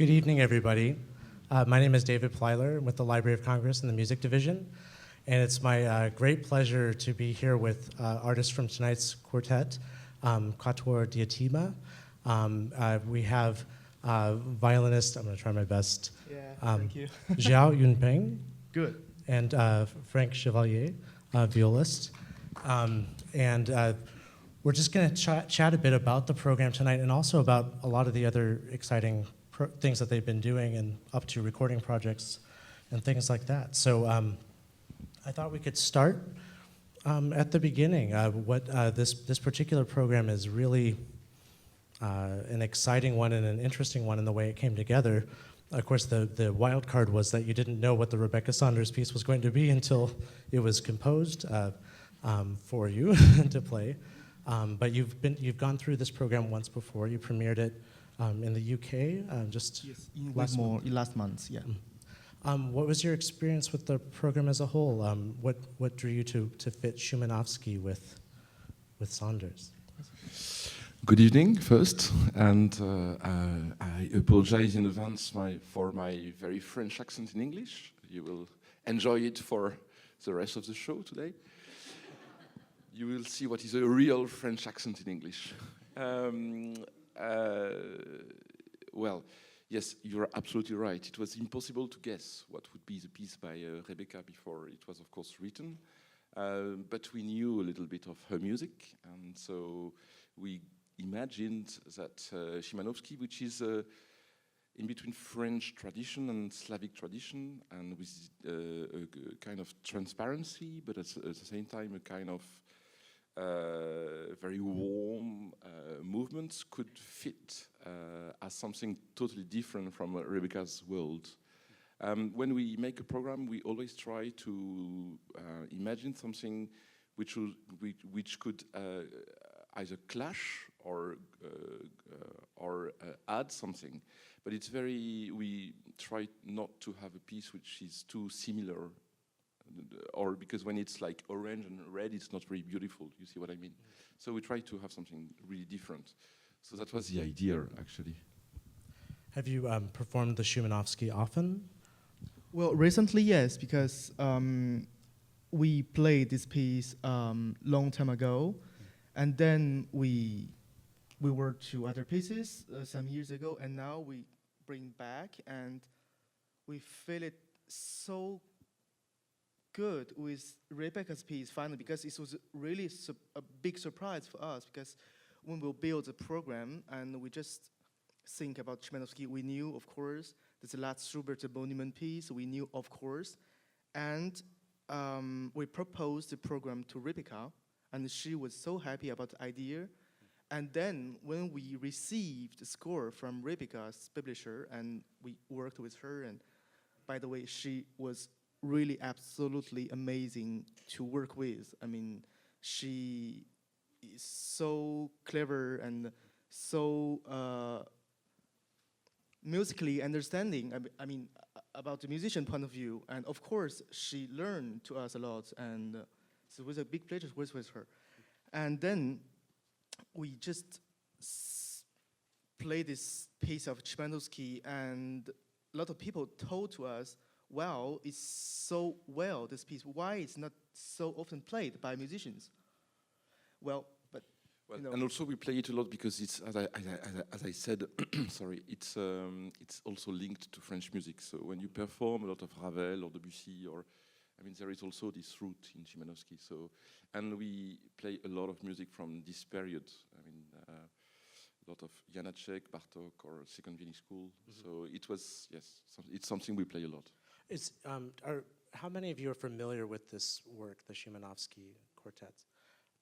Good evening, everybody. My name is David Plylar. I'm with the Library of Congress in the Music Division. And it's my great pleasure to be here with artists from tonight's quartet, Quatuor Diotima. We have violinist, I'm going to try my best, Thank you. Xiao Yunpeng. Good. And Frank Chevalier, violist. We're just going to chat a bit about the program tonight and also about a lot of the other exciting things that they've been doing and up to recording projects and things like that. So I thought we could start at the beginning. This particular program is really an exciting one and an interesting one in the way it came together. Of course, the wild card was that you didn't know what the Rebecca Saunders piece was going to be until it was composed for you to play. But you've gone through this program once before. You premiered it in the UK just last month. Yeah. What was your experience with the program as a whole? What drew you to fit Szymanowski with Saunders? Good evening, first, and I apologize in advance for my very French accent in English. You will enjoy it for the rest of the show today. You will see what is a real French accent in English. Well, yes, you're absolutely right. It was impossible to guess what would be the piece by Rebecca before it was, of course, written. But we knew a little bit of her music, and so we imagined that Szymanowski, which is in between French tradition and Slavic tradition, and with a kind of transparency, but at the same time a kind of very warm movements, could fit as something totally different from Rebecca's world. When we make a program, we always try to imagine something which could either clash or add something. But it's we try not to have a piece which is too similar, or because when it's like orange and red, it's not very beautiful. You see what I mean? So we try to have something really different. So that was the idea, actually. Have you performed the Szymanowski often? Well, recently, yes, because we played this piece long time ago, and then we worked to other pieces some years ago, and now we bring back, and we feel it so good with Rebecca's piece finally, because it was really a big surprise for us, because when we built the program and we just think about Szymanowski, we knew, of course, there's the last Schubert monument piece, we knew, of course, and we proposed the program to Rebecca, and she was so happy about the idea. And then when we received the score from Rebecca's publisher and we worked with her, and by the way, she was really absolutely amazing to work with. I mean, she is so clever and so musically understanding, I mean, about the musician point of view. And of course, she learned to us a lot, and so it was a big pleasure to work with her. And then we just played this piece of Szymanowski, and a lot of people told to us, wow, it's so well, this piece. Why it's not so often played by musicians? Well, you know. And also we play it a lot because it's, as I said, sorry, it's also linked to French music. So when you perform a lot of Ravel or Debussy, I mean, there is also this root in Szymanowski. So, and we play a lot of music from this period. I mean, a lot of Janacek, Bartók, or Second Viennese School. Mm-hmm. So it was, yes, it's something we play a lot. How many of you are familiar with this work, the Szymanowski quartets?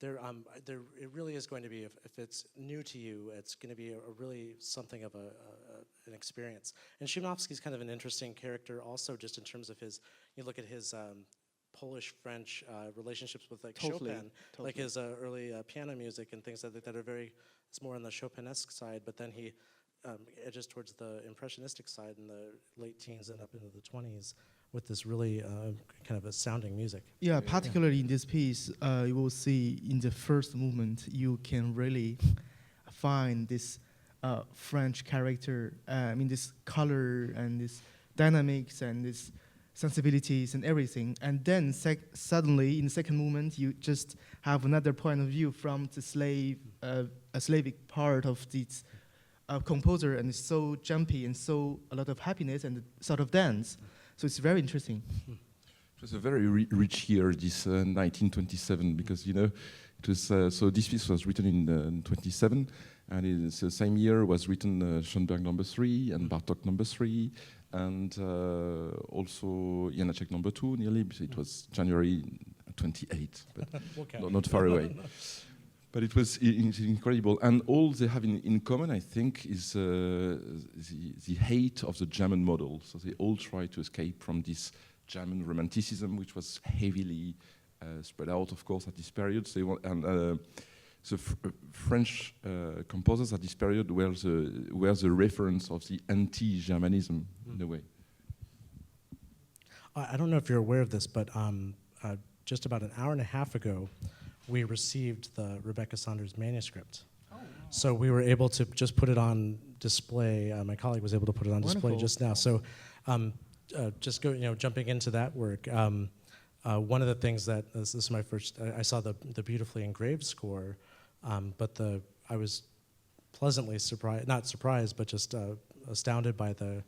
It really is going to be, if it's new to you, it's going to be a really something of an experience. And Szymanowski's kind of an interesting character also, just in terms of you look at his Polish-French relationships with Chopin, like his early piano music and things that are it's more on the Chopinesque side, but then he edges towards the impressionistic side in the late teens and up into the 20s with this really kind of astounding music. Yeah, particularly in this piece, you will see in the first movement, you can really find this French character. I mean, this color and this dynamics and this sensibilities and everything. And then suddenly, in the second movement, you just have another point of view from the a Slavic part of this composer, and it's so jumpy and so a lot of happiness and sort of dance. So it's very interesting. It was a very rich year, this 1927, because it was so this piece was written in 27, and in the same year was written Schoenberg No. 3 and Bartók No. 3, and also Janacek No. 2 nearly, because it was January 28, but not far away. But it was incredible, and all they have in common, I think, is the hate of the German model. So they all try to escape from this German romanticism, which was heavily spread out, of course, at this period. So they want, and the French composers at this period were the reference of the anti-Germanism in a way. I don't know if you're aware of this, but just about an hour and a half ago, we received the Rebecca Saunders manuscript. Oh, wow. So we were able to just put it on display. My colleague was able to put it on display just now. So just jumping into that work, one of the things that, this is my first, I saw the beautifully engraved score, but I was pleasantly surprised, not surprised, but just astounded by the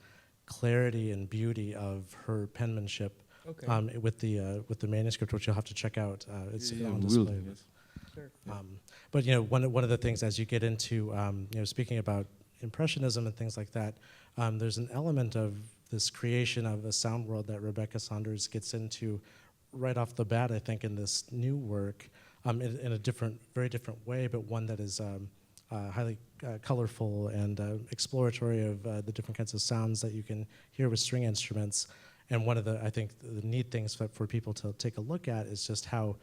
clarity and beauty of her penmanship. Okay. With the manuscript, which you'll have to check out. It's on display. Yes. Sure. But one of the things as you get into speaking about impressionism and things like that, there's an element of this creation of a sound world that Rebecca Saunders gets into right off the bat. I think in this new work, in a very different way, but one that is highly colorful and exploratory of the different kinds of sounds that you can hear with string instruments. And one of the neat things for people to take a look at is just how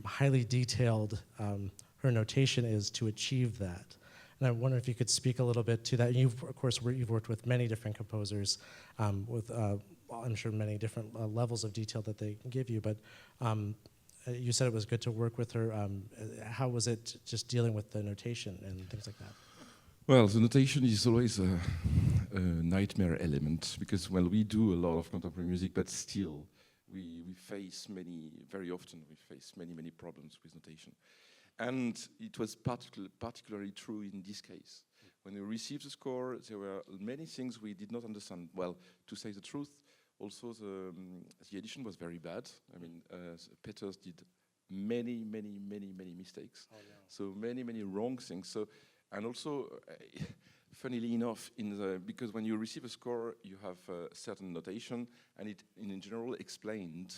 highly detailed her notation is to achieve that. And I wonder if you could speak a little bit to that. You've worked with many different composers with, I'm sure, many different levels of detail that they can give you, but you said it was good to work with her. How was it just dealing with the notation and things like that? Well, the notation is always a nightmare element, because we do a lot of contemporary music, but still we face very often many problems with notation. And it was particularly true in this case. When we received the score, there were many things we did not understand. Well, to say the truth, also the edition was very bad. I mean, Peters did many mistakes. Oh, yeah. So many wrong things. So. And also, funnily enough, because when you receive a score, you have a certain notation, and it, in general, explained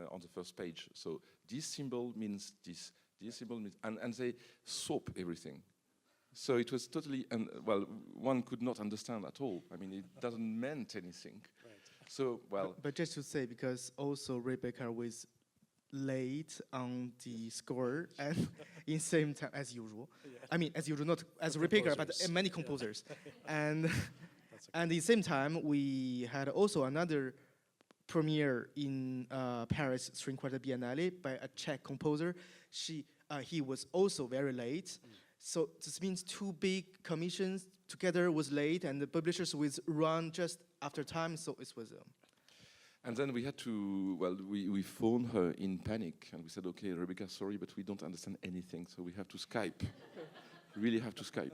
on the first page. So this symbol means this symbol means, and they swap everything. So it was totally, one could not understand at all. I mean, it doesn't meant anything. Right. So, But just to say, because also Rebecca was late on the score and in same time as usual. Yeah. I mean, as usual, not as Rebecca, but many composers. Yeah. And at the same time, we had also another premiere in Paris String Quartet Biennale by a Czech composer. He was also very late. So this means two big commissions together was late, and the publishers was run just after time. So it was. And then we had to, we phoned her in panic, and we said, okay, Rebecca, sorry, but we don't understand anything, so we have to Skype. Really have to Skype.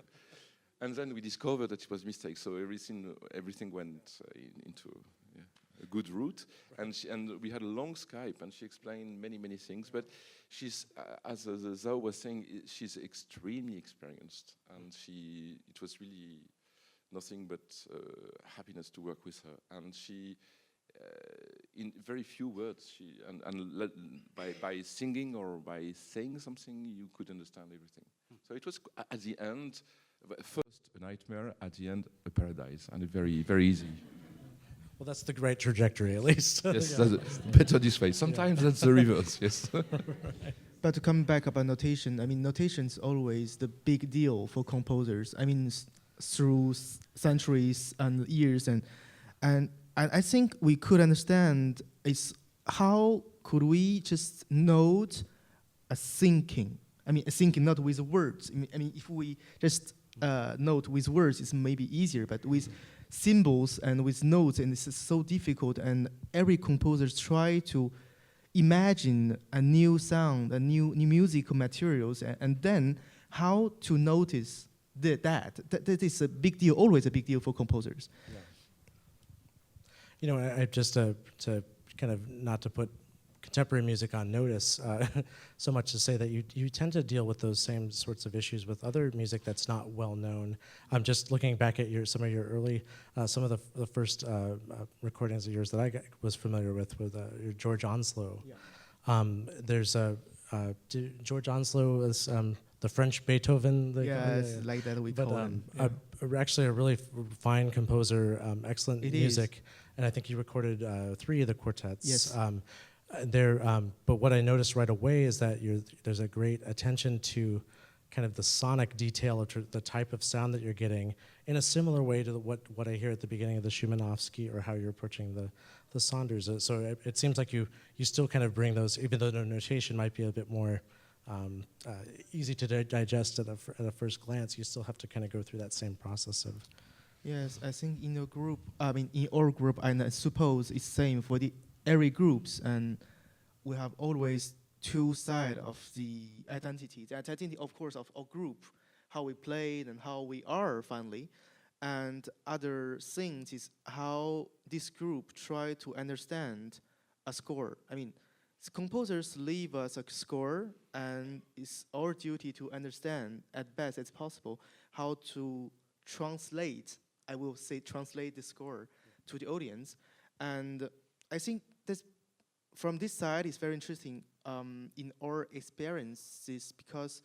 And then we discovered that it was a mistake, so everything went into a good route. Right. And we had a long Skype, and she explained many things, but she's, as Zhao was saying, she's extremely experienced, and it was really nothing but happiness to work with her. And she, in very few words, by singing or by saying something, you could understand everything. So it was, at the end, first a nightmare, at the end a paradise, and a very easy. Well, that's the right trajectory, at least. Yes, that's better this way. Sometimes that's the reverse, yes. But to come back about notation, I mean, notation is always the big deal for composers. I mean, through centuries and years, and I think we could understand is how could we just note a thinking? I mean, a thinking not with words. I mean, if we just note with words is maybe easier, but with symbols and with notes, and it's so difficult. And every composer try to imagine a new sound, a new musical materials, and then how to notice that is a big deal, always a big deal for composers. Yeah. You know, I just to kind of not to put contemporary music on notice, so much to say that you tend to deal with those same sorts of issues with other music that's not well known. I'm just looking back at some of your early, some of the first recordings of yours that I was familiar with your George Onslow. Yeah. There's George Onslow is the French Beethoven. Like that we call him. Actually a really fine composer, excellent music. Is. And I think he recorded 3 of the quartets. Yes. But what I noticed right away is that there's a great attention to kind of the sonic detail of the type of sound that you're getting in a similar way to what I hear at the beginning of the Szymanowski or how you're approaching the Saunders. So it seems like you still kind of bring those, even though the notation might be a bit more easy to digest at a first glance, you still have to kind of go through that same process of. Yes, I think in our group, and I suppose it's same for every groups, and we have always 2 sides of the identity. The identity, of course, of our group, how we played and how we are finally, and other things is how this group try to understand a score. I mean, the composers leave us a score, and it's our duty to understand as best as possible how to translate. I will say translate the score to the audience, and I think this, from this side, is very interesting in our experiences, because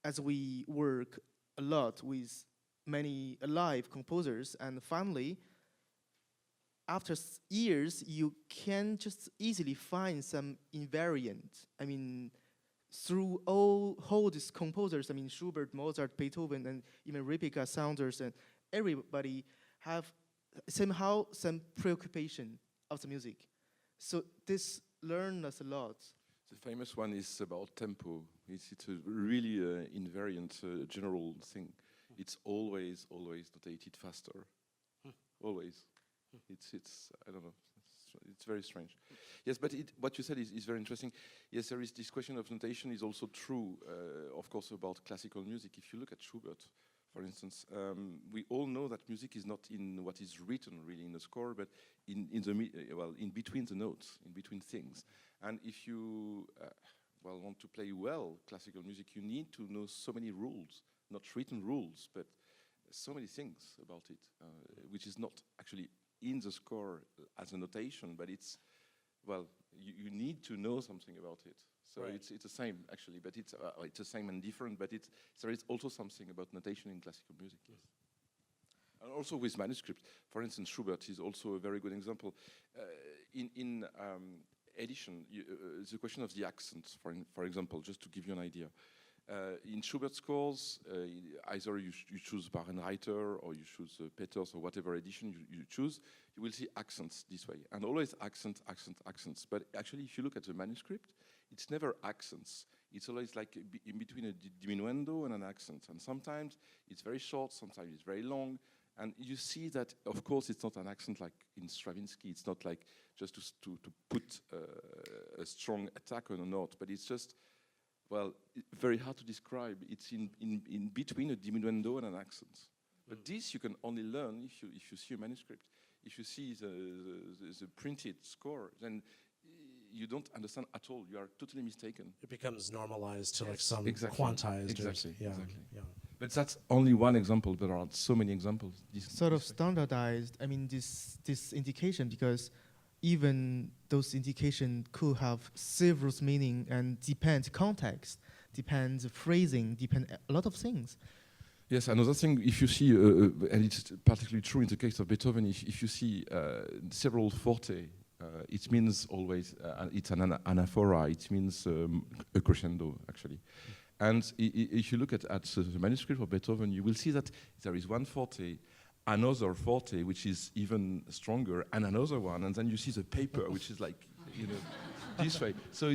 as we work a lot with many live composers, and finally, after years, you can just easily find some invariant. I mean, through all these composers, I mean, Schubert, Mozart, Beethoven, and even Rebecca Saunders, and everybody have somehow some preoccupation of the music. So this learned us a lot. The famous one is about tempo. It's a really invariant general thing. It's always notated faster. Always. It's I don't know. It's very strange. Yes, but what you said is very interesting. Yes, there is this question of notation is also true, of course, about classical music. If you look at Schubert, for instance, we all know that music is not in what is written really in the score, but in between the notes, in between things. And if you want to play well classical music, you need to know so many rules, not written rules, but so many things about it, which is not actually in the score as a notation, but it's you need to know something about it. So right. It's the same actually, but it's the same and different. But there is also something about notation in classical music. Yes. And also with manuscript. For instance, Schubert is also a very good example. In edition, the question of the accents, for example, just to give you an idea. In Schubert scores, either you choose Barenreiter or you choose Peters or whatever edition you choose, you will see accents this way. And always accents. But actually, if you look at the manuscript, it's never accents. It's always like in between a diminuendo and an accent. And sometimes it's very short, sometimes it's very long. And you see that, of course, it's not an accent like in Stravinsky. It's not like just to put a strong attack on a note, but it's just, very hard to describe. It's in between a diminuendo and an accent. But this you can only learn if you see a manuscript. If you see the printed score, then you don't understand at all. You are totally mistaken. It becomes normalized to like some exactly. quantized. Exactly. Yeah. But that's only one example. There are so many examples. Sort of standardized. I mean, this indication, because even those indication could have several meaning and depends context, depends phrasing, depend a lot of things. Yes, another thing, if you see, and it's particularly true in the case of Beethoven, if you see several forte, it means always, it's an anaphora, it means a crescendo, actually. And if you look at the manuscript of Beethoven, you will see that there is one forte, another forte, which is even stronger, and another one, and then you see the paper, which is like this way. So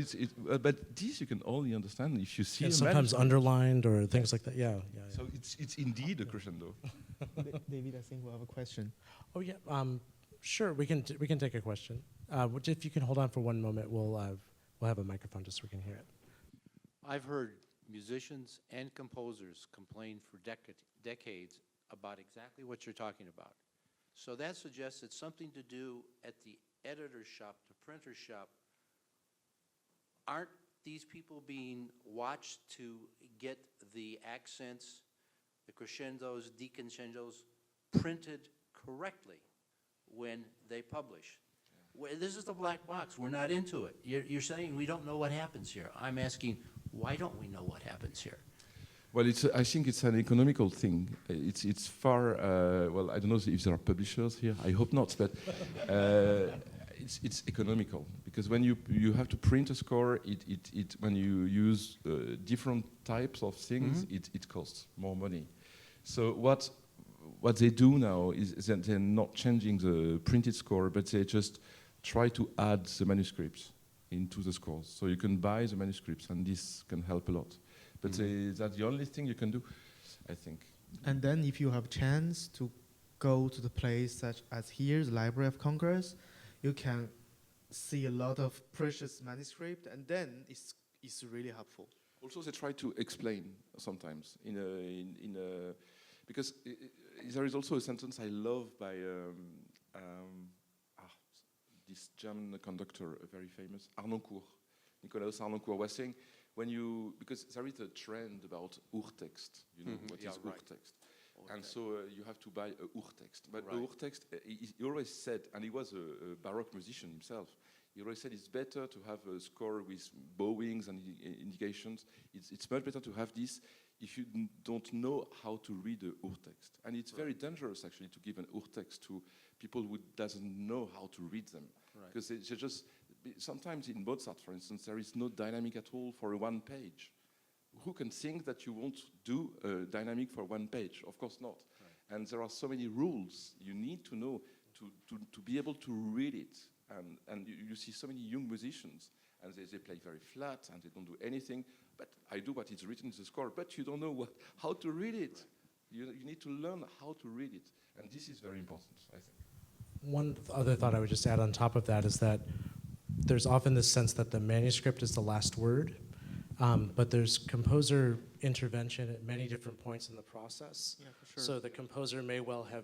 but this you can only understand if you see. And a sometimes manuscript. underlined or things like that. Yeah. So it's indeed a crescendo. David, I think we have a question. Oh yeah. Sure. We can take a question. If you can hold on for one moment, we'll have a microphone just so we can hear it. I've heard musicians and composers complain for decades about exactly what you're talking about. So that suggests it's something to do at the editor's shop, the printer's shop. Aren't these people being watched to get the accents, the crescendos, decrescendos printed correctly when they publish? This is the black box. We're not into it. You're saying we don't know what happens here. I'm asking, why don't we know what happens here? Well, I think it's an economical thing. It's far. Well, I don't know if there are publishers here. I hope not, but it's economical because when you have to print a score, when you use different types of things, it costs more money. So what they do now is that they're not changing the printed score, but they just try to add the manuscripts into the scores. So you can buy the manuscripts, and this can help a lot. But that's the only thing you can do, I think. And then if you have chance to go to the place such as here, the Library of Congress, you can see a lot of precious manuscript, and then it's really helpful. Also, they try to explain sometimes because there is also a sentence I love by this German conductor, very famous, Nikolaus Arnoncourt was saying, because there is a trend about Urtext, what is Urtext. And so you have to buy a Urtext. But a Urtext, he always said, and he was a Baroque musician himself, he always said it's better to have a score with bowings and indications. It's much better to have this if you don't know how to read the Urtext. And it's very dangerous, actually, to give an Urtext to people who doesn't know how to read them. Because they just, sometimes in Mozart, for instance, there is no dynamic at all for one page. Who can think that you won't do a dynamic for one page? Of course not. Right. And there are so many rules you need to know to be able to read it. And you see so many young musicians, and they play very flat, and they don't do anything. But I do what is written in the score, but you don't know how to read it. Right. You need to learn how to read it. And this is very important, I think. One other thought I would just add on top of that is that there's often this sense that the manuscript is the last word, but there's composer intervention at many different points in the process. Yeah, for sure. So the composer may well have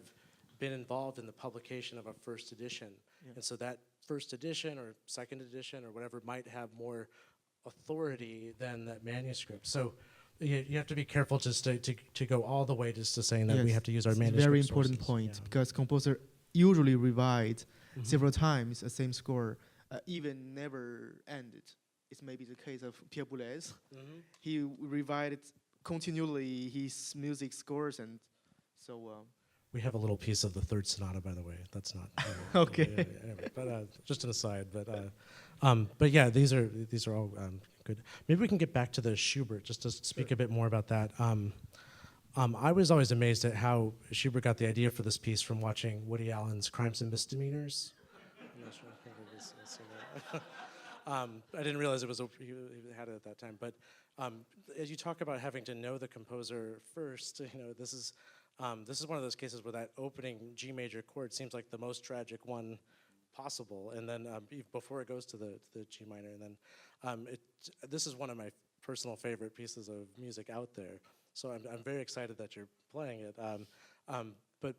been involved in the publication of a first edition. Yeah. And so that first edition or second edition or whatever might have more authority than that manuscript. So you have to be careful just to go all the way just to saying that we have to use our manuscript. It's a very important point because composer usually revise several times the same score, even never ended. It's maybe the case of Pierre Boulez. He revised continually his music scores, and so. We have a little piece of the third sonata, by the way. That's not okay. Anyway, but just an aside. But yeah, these are all good. Maybe we can get back to the Schubert just to speak a bit more about that. I was always amazed at how Schubert got the idea for this piece from watching Woody Allen's Crimes and Misdemeanors. I'm not sure if I didn't realize he had it at that time. But as you talk about having to know the composer first, this is one of those cases where that opening G major chord seems like the most tragic one possible, and then before it goes to the G minor, and then this is one of my personal favorite pieces of music out there. So I'm very excited that you're playing it. But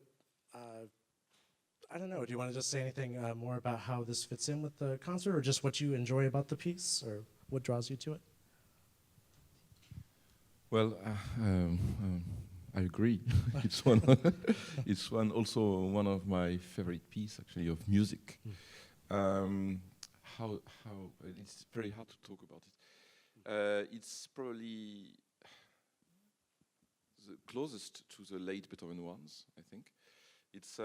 I don't know. Do you want to just say anything more about how this fits in with the concert, or just what you enjoy about the piece, or what draws you to it? Well, I agree. It's also one of my favorite pieces, actually, of music. How it's very hard to talk about it. It's probably the closest to the late Beethoven ones, I think. It's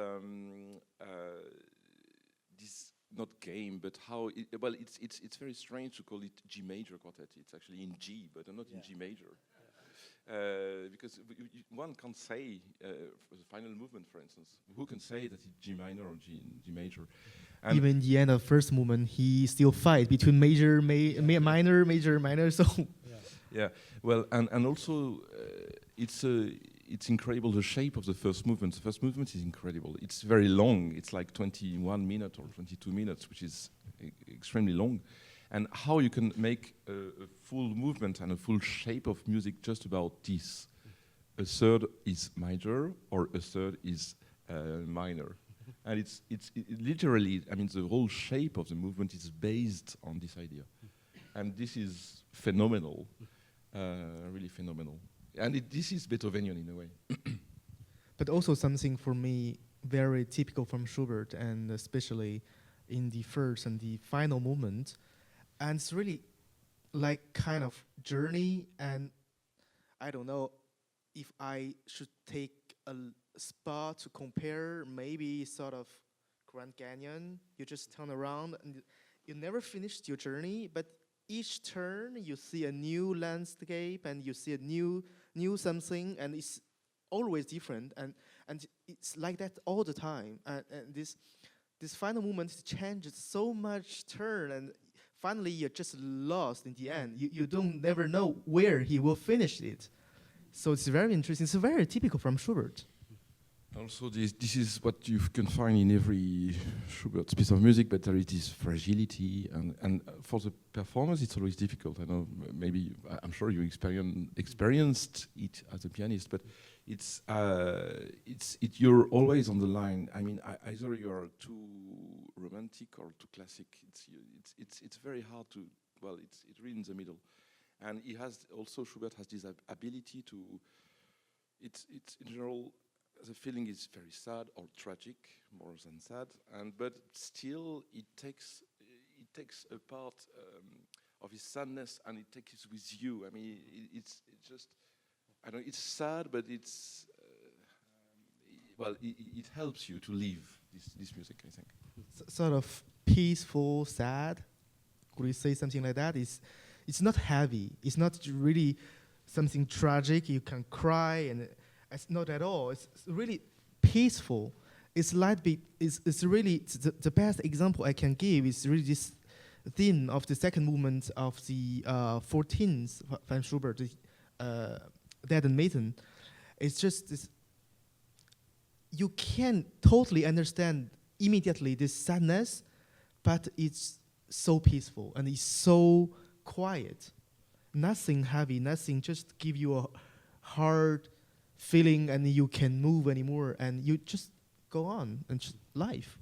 this not game, but how it's very strange to call it G major quartet. It's actually in G, but not in G major. Because one can't say for the final movement, for instance, who can say that it's G minor or G major? And even in the end of first movement, he still fight between minor, major, minor. So yeah, well, and also it's incredible the shape of the first movement. The first movement is incredible. It's very long. It's like 21 minutes or 22 minutes, which is extremely long. And how you can make a full movement and a full shape of music just about this. A third is major or a third is minor. And it's literally, I mean, the whole shape of the movement is based on this idea. And this is phenomenal, really phenomenal. And this is Beethovenian in a way. but also something for me very typical from Schubert, and especially in the first and the final movement. And it's really like kind of journey, and I don't know if I should take a spot to compare, maybe sort of Grand Canyon. You just turn around and you never finished your journey, but each turn you see a new landscape and you see a new something, and it's always different, and it's like that all the time. And this final moment changes so much turn, and finally you're just lost in the end. You don't never know where he will finish it. So it's very interesting. It's very typical from Schubert. Also, this is what you can find in every Schubert piece of music, but there is this fragility, and for the performance, it's always difficult. I know, maybe, I'm sure you experienced it as a pianist, but you're always on the line. I mean, either you're too romantic or too classic. It's very hard to, well, it's really in the middle. And Schubert has this ability to, it's in general, the feeling is very sad or tragic, more than sad, but still it takes a part of his sadness and it takes it with you. I mean, it's just, I know it's sad, but it's it helps you to live this music, I think. Sort of peaceful, sad. Could you say something like that? It's not heavy. It's not really something tragic. You can cry, and it's not at all. It's really peaceful. It's light beat. It's really the best example I can give is really this theme of the second movement of the 14th van Schubert, Dead and Maiden. It's just this. You can totally understand immediately this sadness, but it's so peaceful and it's so quiet. Nothing heavy, nothing, just give you a hard feeling and you can move anymore and you just go on and just life.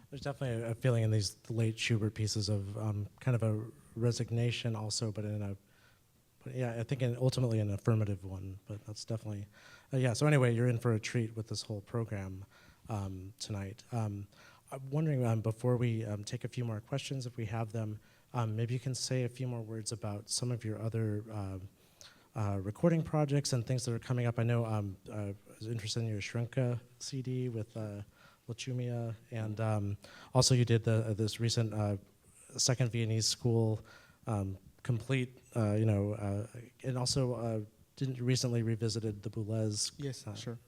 There's definitely a feeling in these late Schubert pieces of kind of a resignation also, but I think ultimately an affirmative one, but that's definitely, so anyway, you're in for a treat with this whole program tonight. I'm wondering, before we take a few more questions, if we have them, maybe you can say a few more words about some of your other recording projects and things that are coming up. I know I was interested in your Shrinka CD with Lachumia, and also you did this recent Second Viennese School complete, and also didn't recently revisited the Boulez. Yes, sure.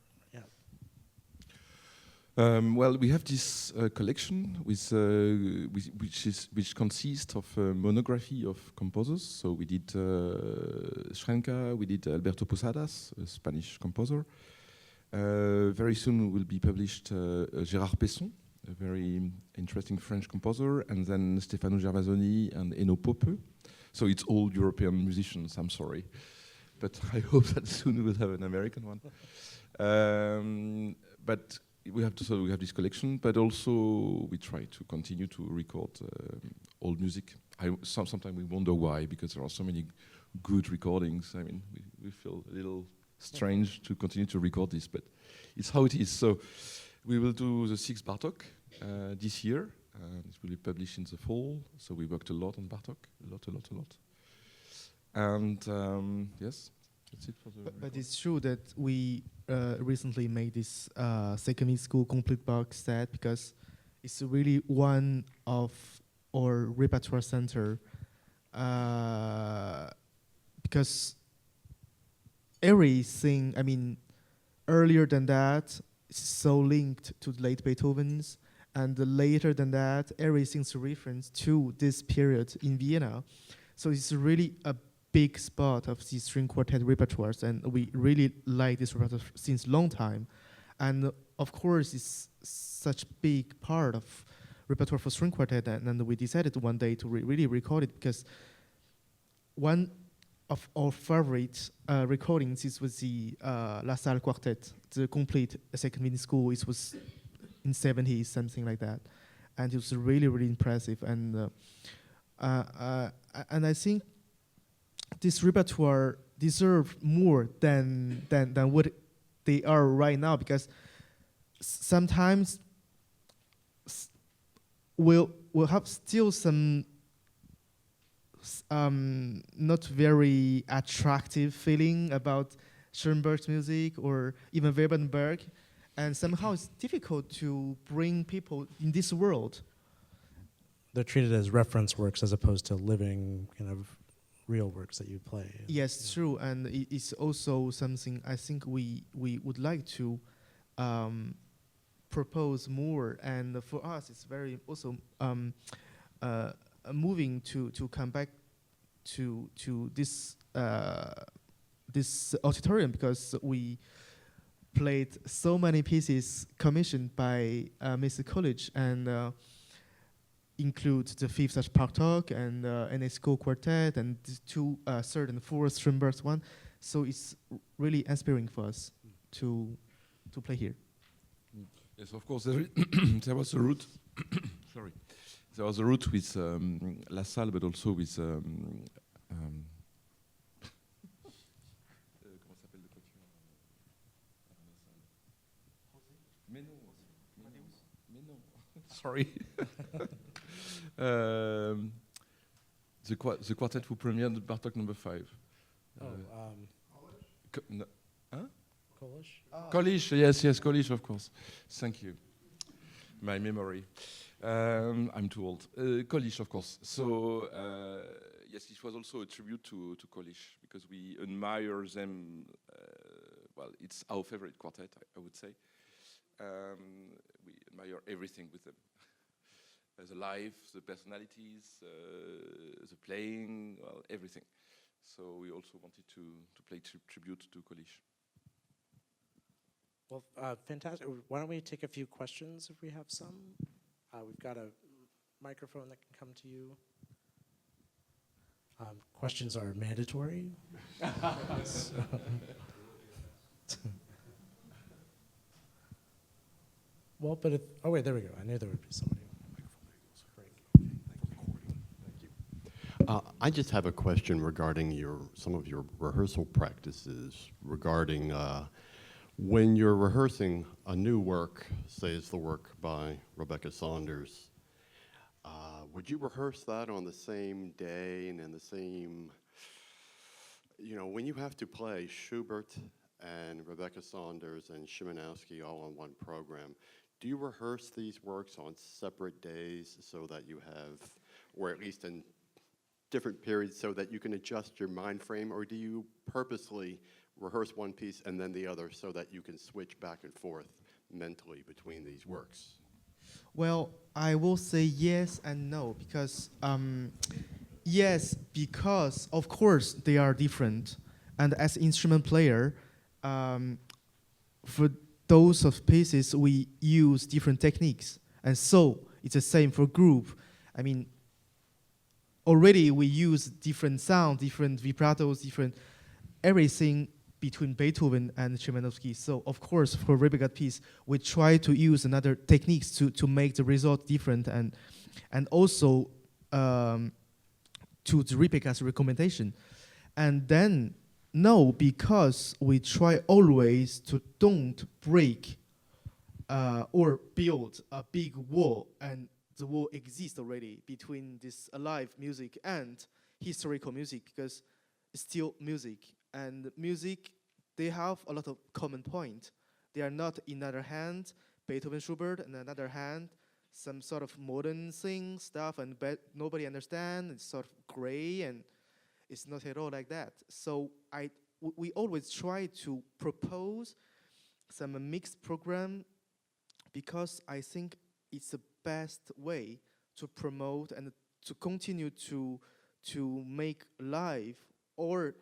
Well, we have this collection which consists of a monography of composers. So we did Schrenka, we did Alberto Posadas, a Spanish composer. Very soon will be published Gérard Pesson, a very interesting French composer, and then Stefano Gervasoni and Eno Pope. So it's all European musicians, I'm sorry. But I hope that soon we'll have an American one. But we have this collection, but also we try to continue to record old music. Sometimes we wonder why, because there are so many good recordings. I mean, we feel a little strange to continue to record this, but it's how it is. So we will do the 6th Bartok this year. It will be published in the fall. So we worked a lot on Bartok, a lot. And yes, that's it for the. But it's true that we recently made this second school complete box set because it's really one of our repertoire center. Because everything, I mean, earlier than that, is so linked to the late Beethoven's, And later than that, everything's reference to this period in Vienna. So it's really a big spot of the string quartet repertoires, and we really like this repertoire since long time. And of course, it's such big part of repertoire for string quartet, and we decided one day to really record it, because one of our favorite recordings is with the La Salle Quartet, the complete second violin school. It was in 70s, something like that, and it was really, really impressive. And I think this repertoire deserve more than what they are right now, because sometimes we'll have still some not very attractive feeling about Schoenberg's music or even Weberberg, and somehow it's difficult to bring people in this world. They're treated as reference works as opposed to living kind of real works that you play. Yes, true, and it's also something I think we would like to propose more. And for us, it's very also moving to come back to this this auditorium, because we played so many pieces commissioned by Mr. College, and include the fifth such Partok and UNESCO Quartet and the two third and fourth Schoenberg's one. So it's really inspiring for us to play here. Yes, of course. There was a route. Sorry, there was a route with La Salle, but also with. Comment s'appelle le quatuor? Mais non. Mais non. Sorry. The quartet who premiered Bartok number 5. No, huh? Polish? Kolisch, yes, Kolisch, of course. Thank you. My memory. I'm too old. Kolisch, of course. So, yes, it was also a tribute to Kolisch, because we admire them. Well, it's our favorite quartet, I would say. We admire everything with them. The life, the personalities, the playing, well, everything. So we also wanted to play tribute to Kolisch. Well, fantastic. Why don't we take a few questions if we have some? We've got a microphone that can come to you. Questions are mandatory. Well, but if, oh wait, there we go. I knew there would be somebody. I just have a question regarding some of your rehearsal practices, regarding when you're rehearsing a new work, say it's the work by Rebecca Saunders, would you rehearse that on the same day and in the same, when you have to play Schubert and Rebecca Saunders and Szymanowski all on one program, do you rehearse these works on separate days so that you have, or at least in different periods, so that you can adjust your mind frame, or do you purposely rehearse one piece and then the other so that you can switch back and forth mentally between these works? Well, I will say yes and no, because yes, because of course they are different, and as instrument player, for those of pieces we use different techniques, and so it's the same for group. I mean, already we use different sound, different vibratos, different everything between Beethoven and Szymanowski. So of course, for Rebecca piece, we try to use another techniques to make the result different, and also to the Rebecca's recommendation. And then no, because we try always to don't break or build a big wall, and the wall exists already between this alive music and historical music, because it's still music. And music, they have a lot of common point. They are not, in other hand, Beethoven, Schubert, and another hand, some sort of modern thing, stuff, and nobody understands. It's sort of gray, and it's not at all like that. So we always try to propose some mixed program, because I think it's the best way to promote and to continue to make live or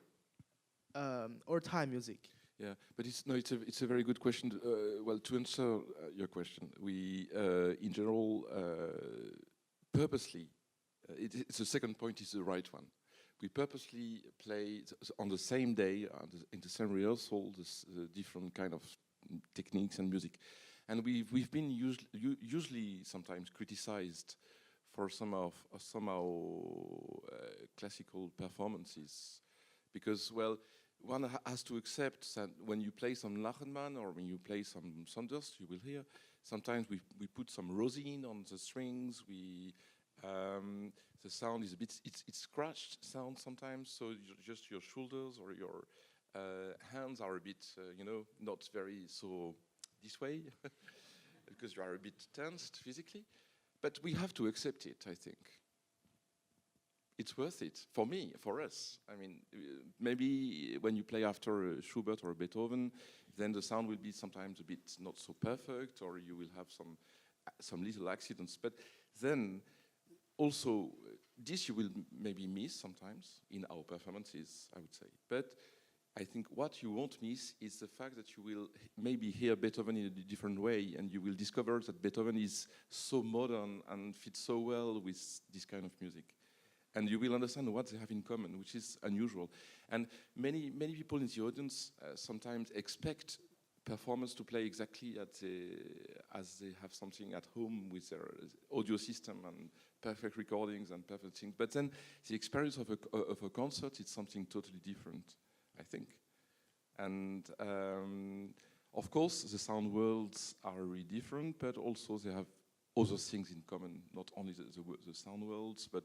time music. Yeah, but it's a very good question. Well, to answer your question, we in general purposely. It's the second point is the right one. We purposely play on the same day in the same rehearsal the different kind of techniques and music, and we've been usually sometimes criticized for somehow classical performances, because one has to accept that when you play some Lachenmann or when you play some Saunders, you will hear sometimes we put some rosin on the strings. The sound is a bit it's scratched sound sometimes, so just your shoulders or your hands are a bit not very so this way because you are a bit tensed physically, but we have to accept it. I think it's worth it for me, for us. I mean, maybe when you play after a Schubert or a Beethoven, then the sound will be sometimes a bit not so perfect, or you will have some little accidents. But then also, this you will maybe miss sometimes in our performances, I would say. But I think what you won't miss is the fact that you will maybe hear Beethoven in a different way, and you will discover that Beethoven is so modern and fits so well with this kind of music. And you will understand what they have in common, which is unusual. And many people in the audience sometimes expect performers to play exactly as they have something at home with their audio system and perfect recordings and perfect things. But then the experience of a concert is something totally different, I think. And of course, the sound worlds are really different, but also they have other things in common, not only the sound worlds, but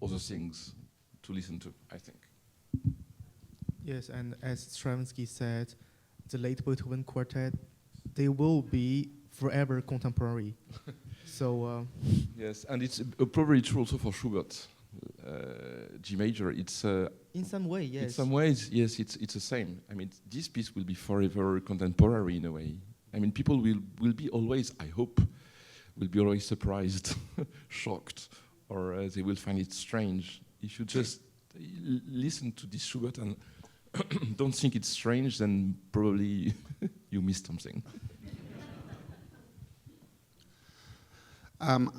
other things to listen to, I think. Yes, and as Stravinsky said, the late Beethoven quartet, they will be forever contemporary. So yes, and it's probably true also for Schubert, G major. It's in some way, yes. In some ways, yes, it's the same. I mean, this piece will be forever contemporary in a way. I mean, people will be always, I hope, will be always surprised, shocked, or they will find it strange. If you just listen to this Schubert and don't think it's strange, then probably you missed something. I'm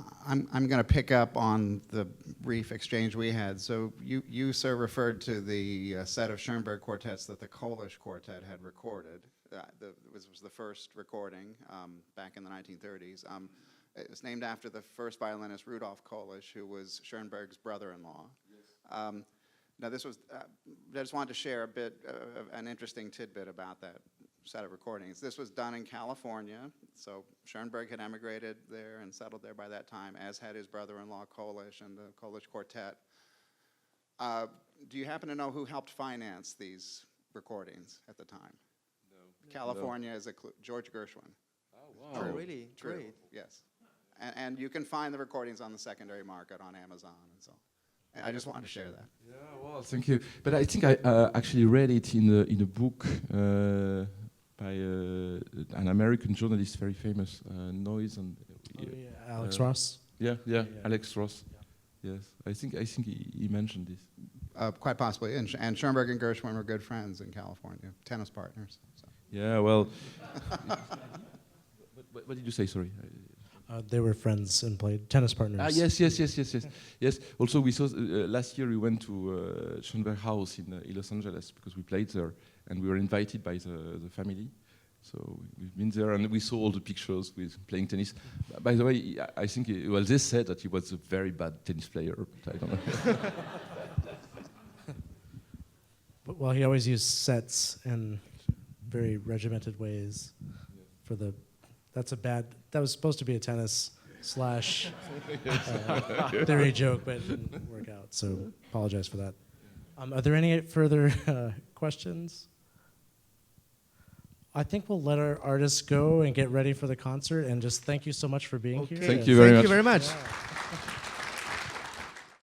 going to pick up on the brief exchange we had. So you sir, referred to the set of Schoenberg quartets that the Polish quartet had recorded. This was the first recording back in the 1930s. It was named after the first violinist Rudolf Kolisch, who was Schoenberg's brother-in-law. Yes. Now this was, I just wanted to share a bit of an interesting tidbit about that set of recordings. This was done in California, so Schoenberg had emigrated there and settled there by that time, as had his brother-in-law Kolisch and the Kolisch Quartet. Do you happen to know who helped finance these recordings at the time? No. California is a clue. George Gershwin. Oh, wow. Oh, really? True. Great. Yes. And you can find the recordings on the secondary market on Amazon and so on. And I just wanted to share that. Yeah, well, thank you. But I think I actually read it in a book by an American journalist, very famous, Noise and Alex Ross. Yeah, Alex Ross. Yeah. Yes, I think he mentioned this. Quite possibly. And Schoenberg and Gershwin were good friends in California, tennis partners. So. Yeah, well. What did you say? Sorry. They were friends and played tennis partners. Yes. Yes. Also, we saw last year we went to Schoenberg House in Los Angeles because we played there, and we were invited by the family. So we've been there, and we saw all the pictures with playing tennis. By the way, I think they said that he was a very bad tennis player. But I don't know. Well, he always used sets in very regimented ways for the. That was supposed to be a tennis / theory joke, but it didn't work out, so apologize for that. Are there any further questions? I think we'll let our artists go and get ready for the concert, and just thank you so much for being here. Thank you very much. Thank you very much. Yeah.